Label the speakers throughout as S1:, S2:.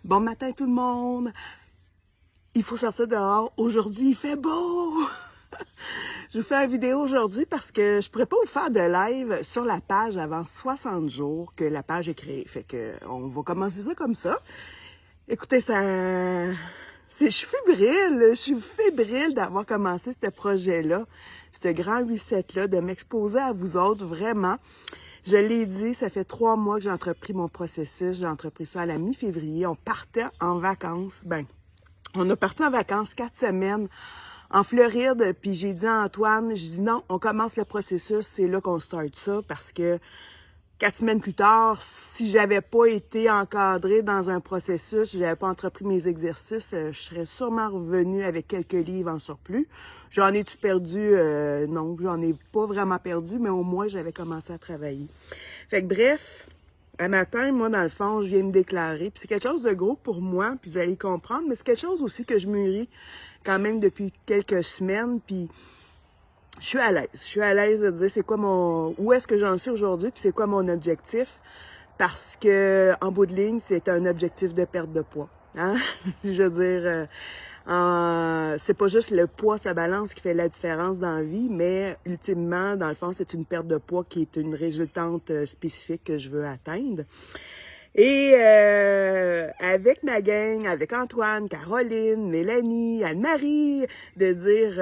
S1: Bon matin tout le monde! Il faut sortir dehors. Aujourd'hui, il fait beau! Je vous fais une vidéo aujourd'hui parce que je pourrais pas vous faire de live sur la page avant 60 jours que la page est créée. Fait que on va commencer ça comme ça. Écoutez, je suis fébrile d'avoir commencé ce projet-là, ce grand reset-là, de m'exposer à vous autres, vraiment. Je l'ai dit, ça fait 3 mois que j'ai entrepris mon processus. J'ai entrepris ça à la mi-février. On partait en vacances. On a parti en vacances 4 semaines en Floride. Puis j'ai dit à Antoine, je dis non, on commence le processus. C'est là qu'on start ça parce que 4 semaines plus tard, si j'avais pas été encadrée dans un processus, si j'avais pas entrepris mes exercices, je serais sûrement revenue avec quelques livres en surplus. J'en ai-tu perdu? Non, j'en ai pas vraiment perdu, mais au moins, j'avais commencé à travailler. Fait que bref, un matin, moi, dans le fond, je viens me déclarer. Puis c'est quelque chose de gros pour moi, puis vous allez comprendre, mais c'est quelque chose aussi que je mûris quand même depuis quelques semaines, puis je suis à l'aise. Je suis à l'aise de dire c'est quoi où est-ce que j'en suis aujourd'hui, puis c'est quoi mon objectif. Parce que, en bout de ligne, c'est un objectif de perte de poids. Hein? Je veux dire, c'est pas juste le poids, sa balance qui fait la différence dans la vie, mais ultimement, dans le fond, c'est une perte de poids qui est une résultante spécifique que je veux atteindre. Et avec ma gang, avec Antoine, Caroline, Mélanie, Anne-Marie, de dire,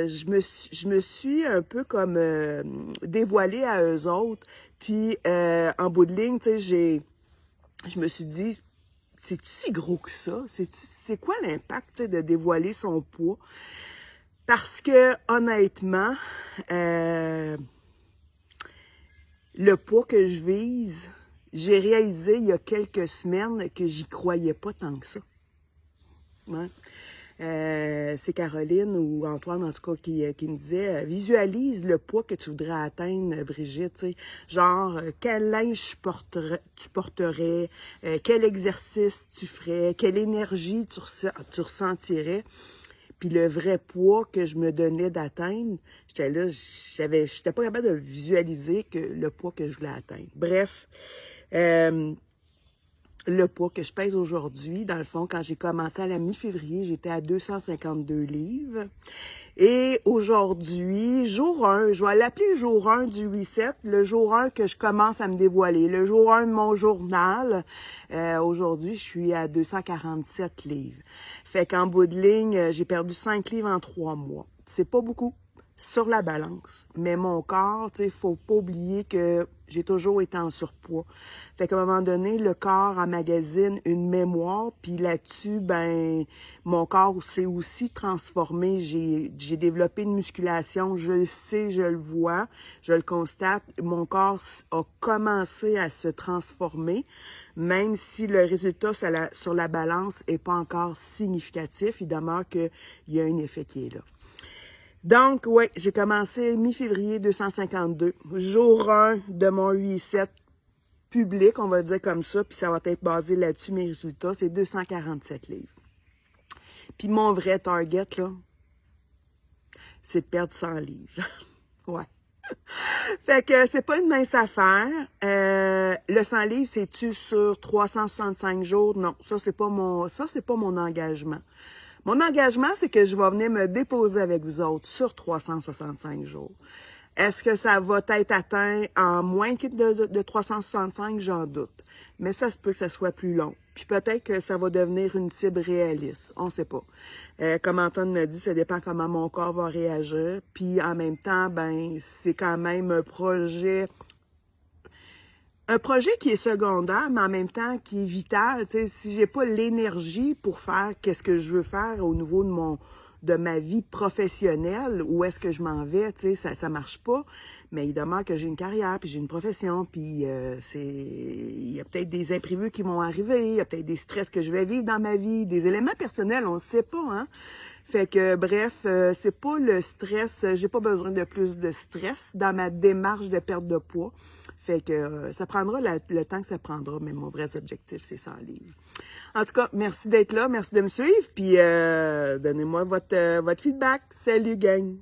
S1: je me suis un peu comme dévoilée à eux autres. Puis en bout de ligne, tu sais, je me suis dit, c'est-tu si gros que ça? C'est quoi l'impact, tu sais, de dévoiler son poids? Parce que honnêtement, le poids que je vise, j'ai réalisé il y a quelques semaines que j'y croyais pas tant que ça. Ouais. C'est Caroline ou Antoine, en tout cas, qui me disait visualise le poids que tu voudrais atteindre, Brigitte. T'sais. Genre, quel linge tu porterais, quel exercice tu ferais, quelle énergie tu ressentirais. Puis le vrai poids que je me donnais d'atteindre, j'étais là, j'étais pas capable de visualiser que le poids que je voulais atteindre. Bref, le poids que je pèse aujourd'hui, dans le fond, quand j'ai commencé à la mi-février, j'étais à 252 livres. Et aujourd'hui, jour 1, je vais l'appeler jour 1 du reset, le jour 1 que je commence à me dévoiler, le jour 1 de mon journal. Aujourd'hui, je suis à 247 livres. Fait qu'en bout de ligne, j'ai perdu 5 livres en 3 mois. C'est pas beaucoup sur la balance, mais mon corps, tu sais, faut pas oublier que j'ai toujours été en surpoids. Fait qu'à un moment donné, le corps emmagasine une mémoire, puis là-dessus, mon corps s'est aussi transformé. J'ai développé une musculation, je le sais, je le vois, je le constate. Mon corps a commencé à se transformer, même si le résultat sur la balance est pas encore significatif, il demeure qu'il y a un effet qui est là. Donc, oui, j'ai commencé mi-février 252, jour 1 de mon reset public, on va dire comme ça, puis ça va être basé là-dessus, mes résultats, c'est 247 livres. Puis mon vrai target, là, c'est de perdre 100 livres. Ouais. Fait que c'est pas une mince affaire. Le 100 livres, c'est-tu sur 365 jours? Non, ça, c'est pas mon engagement. Mon engagement, c'est que je vais venir me déposer avec vous autres sur 365 jours. Est-ce que ça va être atteint en moins de 365? J'en doute. Mais ça se peut que ça soit plus long. Puis peut-être que ça va devenir une cible réaliste. On ne sait pas. Comme Antoine me dit, ça dépend comment mon corps va réagir. Puis en même temps, c'est quand même un projet qui est secondaire, mais en même temps qui est vital. Tu sais, si j'ai pas l'énergie pour faire qu'est-ce que je veux faire au niveau de ma vie professionnelle, où est-ce que je m'en vais, tu sais, ça marche pas. Mais il demeure que j'ai une carrière, puis j'ai une profession, puis il y a peut-être des imprévus qui vont arriver, il y a peut-être des stress que je vais vivre dans ma vie, des éléments personnels, on ne sait pas, hein. Fait que, bref, c'est pas le stress, j'ai pas besoin de plus de stress dans ma démarche de perte de poids. Fait que ça prendra le temps que ça prendra, mais mon vrai objectif, c'est 100 livres. En tout cas, merci d'être là, merci de me suivre, puis donnez-moi votre feedback. Salut, gang!